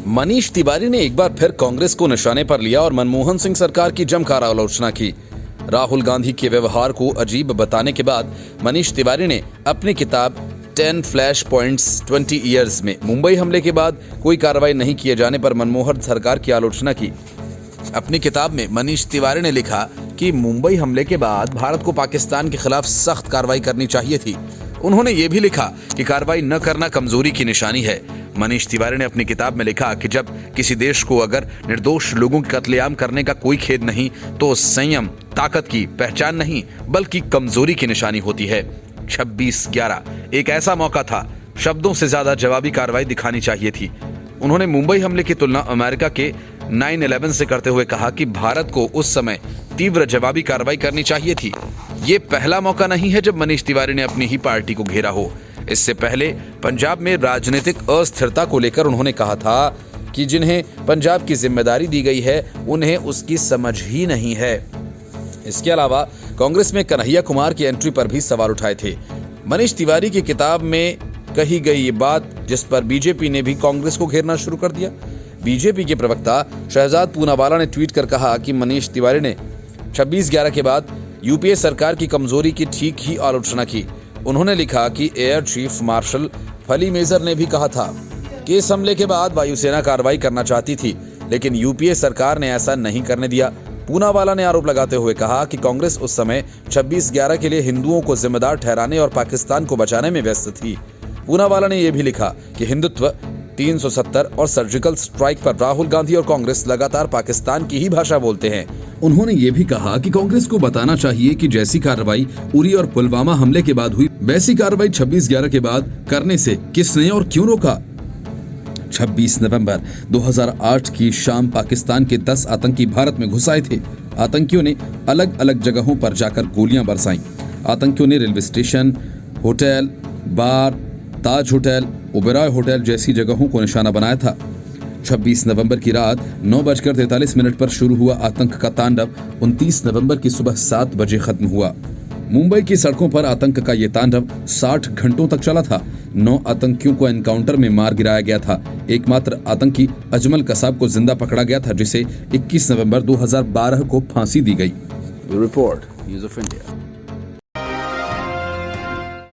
मनीष तिवारी ने एक बार फिर कांग्रेस को निशाने पर लिया और मनमोहन सिंह सरकार की जमकर आलोचना की। राहुल गांधी के व्यवहार को अजीब बताने के बाद मनीष तिवारी ने अपनी किताब 10 फ्लैश पॉइंट्स 20 ईयर्स में मुंबई हमले के बाद कोई कार्रवाई नहीं किए जाने पर मनमोहन सरकार की आलोचना की। अपनी किताब में मनीष तिवारी ने लिखा कि मुंबई हमले के बाद भारत को पाकिस्तान के खिलाफ सख्त कार्रवाई करनी चाहिए थी। उन्होंने ये भी लिखा कि कार्रवाई न करना कमजोरी की निशानी है। मनीष तिवारी ने अपनी किताब में लिखा कि जब किसी देश को अगर निर्दोष लोगों की कत्लेआम करने का कोई खेद नहीं तो संयम ताकत की पहचान नहीं बल्कि कमजोरी की निशानी होती है। 26/11 एक ऐसा मौका था, शब्दों से ज्यादा जवाबी कार्रवाई दिखानी चाहिए थी। उन्होंने मुंबई हमले की तुलना अमेरिका के 9/11 से करते हुए कहा कि भारत को उस समय तीव्र जवाबी कार्रवाई करनी चाहिए थी। ये पहला मौका नहीं है जब मनीष तिवारी ने अपनी ही पार्टी को घेरा हो। इससे पहले पंजाब में राजनीतिक अस्थिरता को लेकर उन्होंने कहा था कि जिन्हें पंजाब की जिम्मेदारी दी गई है उन्हें उसकी समझ ही नहीं है। इसके अलावा कांग्रेस में कन्हैया कुमार की एंट्री पर भी सवाल उठाए थे। मनीष तिवारी की किताब में कही गई ये बात जिस पर बीजेपी ने भी कांग्रेस को घेरना शुरू कर दिया। बीजेपी के प्रवक्ता शहजाद पूनावाला ने ट्वीट कर कहा कि मनीष तिवारी ने 26/11 के बाद यूपीए सरकार की कमजोरी की ठीक ही आलोचना की। उन्होंने लिखा कि एयर चीफ मार्शल फली मेजर ने भी कहा था कि इस हमले के बाद वायुसेना कार्रवाई करना चाहती थी, लेकिन यूपीए सरकार ने ऐसा नहीं करने दिया। पूनावाला ने आरोप लगाते हुए कहा कि कांग्रेस उस समय 26/11 के लिए हिंदुओं को जिम्मेदार ठहराने और पाकिस्तान को बचाने में व्यस्त थी। पूनावाला ने यह भी लिखा कि हिंदुत्व 370 और सर्जिकल स्ट्राइक पर राहुल गांधी और कांग्रेस लगातार पाकिस्तान की ही भाषा बोलते हैं। उन्होंने ये भी कहा कि कांग्रेस को बताना चाहिए कि जैसी कार्रवाई उरी और पुलवामा हमले के बाद हुई वैसी कार्रवाई 26/11 के बाद करने से किसने और क्यों रोका। 26 नवंबर 2008 की शाम पाकिस्तान के 10 आतंकी भारत में घुस आए थे। आतंकियों ने अलग अलग जगहों पर जाकर गोलियां बरसाईं। आतंकियों ने रेलवे स्टेशन, होटल, बार, ताज होटल, ओबेरॉय होटल जैसी जगहों को निशाना बनाया था। 26 नवंबर की रात 9:43 पर शुरू हुआ आतंक का तांडव 29 नवंबर की सुबह 7 बजे खत्म हुआ। मुंबई की सड़कों पर आतंक का ये तांडव 60 घंटों तक चला था। 9 आतंकियों को एनकाउंटर में मार गिराया गया था। एकमात्र आतंकी अजमल कसाब को जिंदा पकड़ा गया था, जिसे 21 नवंबर 2012 को फांसी दी गई। Report news of India.